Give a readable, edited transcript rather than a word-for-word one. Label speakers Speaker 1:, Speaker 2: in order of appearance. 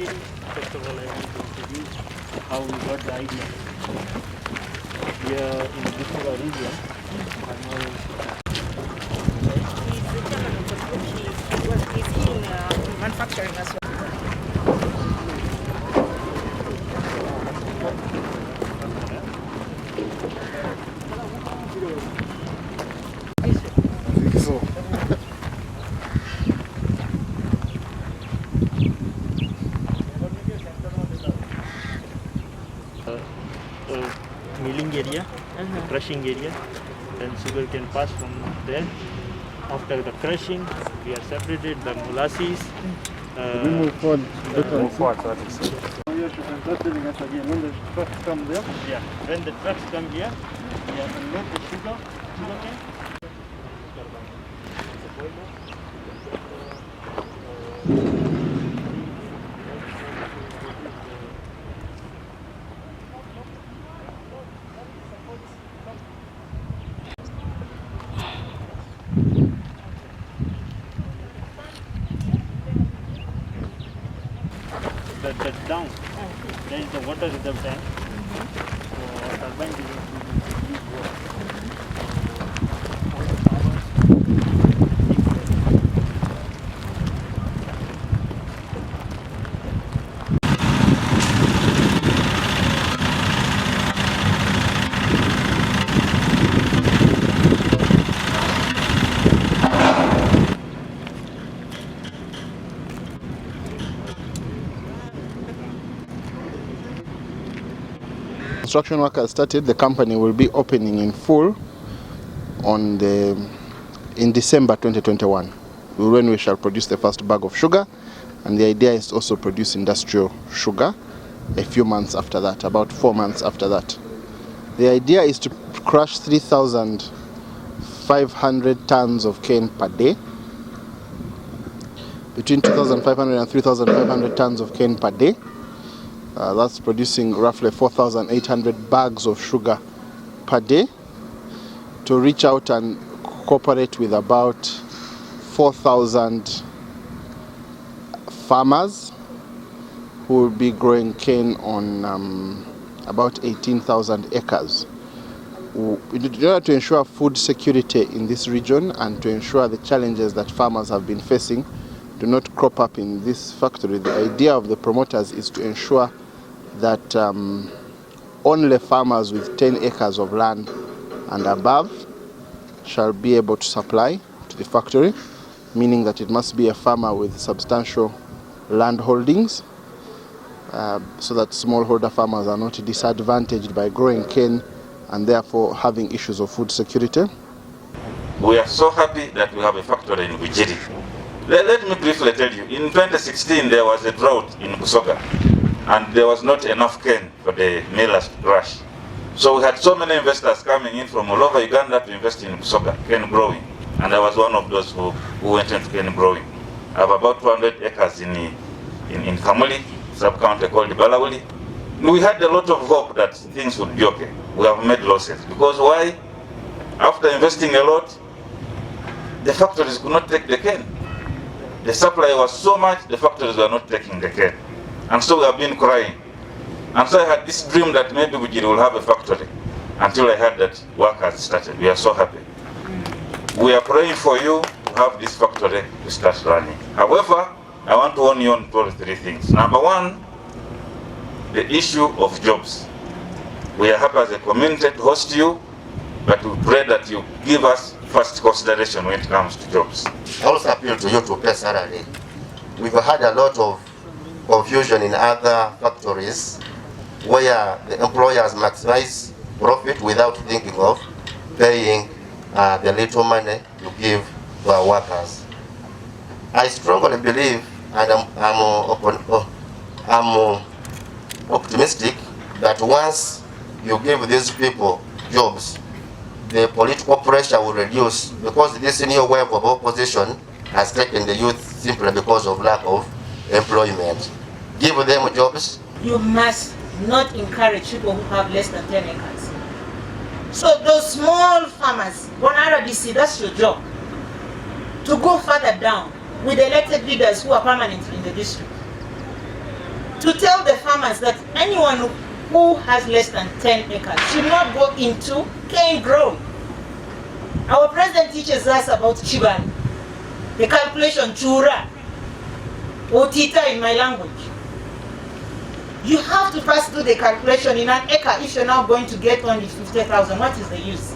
Speaker 1: Bugiri. First of all, I want to introduce how we got the idea. We are in this region.
Speaker 2: He's the chairman of the group. He's in manufacturing as well.
Speaker 1: Milling area, crushing area, then sugar can pass from there. After the crushing, we are separated the molasses.
Speaker 3: We move forward.
Speaker 1: Move forward. When the trucks come there, when the trucks come here, we unload the sugar cane. That's down. There is the water reserve tank. So our turbine is going to use water.
Speaker 3: Construction work has started. The company will be opening in full in December 2021, when we shall produce the first bag of sugar, and the idea is to also produce industrial sugar a few months after that, about 4 months after that. The idea is to crush 3,500 tons of cane per day, between 2,500 and 3,500 tons of cane per day. That's producing roughly 4,800 bags of sugar per day, to reach out and cooperate with about 4,000 farmers who will be growing cane on about 18,000 acres. In order to ensure food security in this region and to ensure the challenges that farmers have been facing do not crop up in this factory, the idea of the promoters is to ensure that only farmers with 10 acres of land and above shall be able to supply to the factory, meaning that it must be a farmer with substantial land holdings, so that smallholder farmers are not disadvantaged by growing cane and therefore having issues of food security.
Speaker 4: We are so happy that we have a factory in Bugiri. Let me briefly tell you, in 2016 there was a drought in Busoga, and there was not enough cane for the millers to crush. So we had so many investors coming in from all over Uganda to invest in Busoga, cane growing. And I was one of those who went into cane growing. I have about 200 acres in Kamuli, sub-county called Balawuli. We had a lot of hope that things would be okay. We have made losses. Because why? After investing a lot, the factories could not take the cane. The supply was so much, the factories were not taking the cane. And so we have been crying. And so I had this dream that maybe Bugiri will have a factory, until I heard that work has started. We are so happy. We are praying for you to have this factory to start running. However, I want to warn you on 3 things. Number one, the issue of jobs. We are happy as a community to host you, but we pray that you give us first consideration when it comes to jobs.
Speaker 5: I also appeal to you to pay salary. We've had a lot of confusion in other factories where the employers maximize profit without thinking of paying the little money to give to our workers. I strongly believe, and I'm optimistic, that once you give these people jobs, the political pressure will reduce, because this new wave of opposition has taken the youth simply because of lack of employment. Give them jobs.
Speaker 2: You must not encourage people who have less than 10 acres. So those small farmers, on RDC, that's your job. To go further down with elected leaders who are permanent in the district. to tell the farmers that anyone who has less than 10 acres should not go into cane growing. Our president teaches us about Chiban, the calculation Chura, or Tita in my language. You have to first do the calculation in an acre if you're now going to get only 50,000. What is the use?